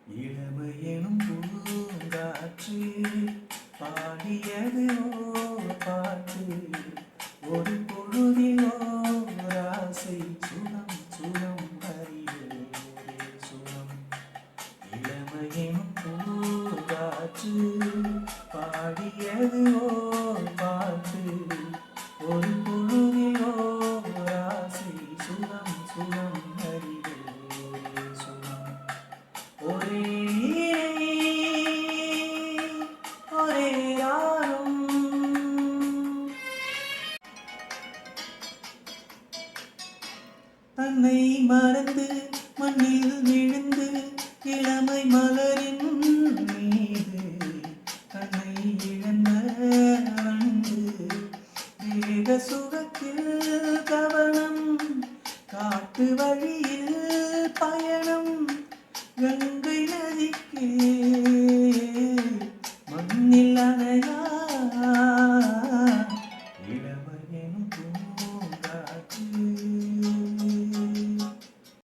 இளமையெனும் பூங்காற்று பாடியது ஓர் பாட்டு. ஒரு பொழுதில் ஓர் ஆசை சுகம் சுகம் அறிவு ஒரே சுகம். இளமையெனும் பூங்காற்று பாடியது ஓர் பாட்டு. ஒரு பொழுதில் ஓர் ஆசை சுகம் சுகம் அறிவு ஒரே சுகம். ஒரே ஒரே யாரும் தன்னை மறந்து மண்ணில் விழுந்து இளமை மலர்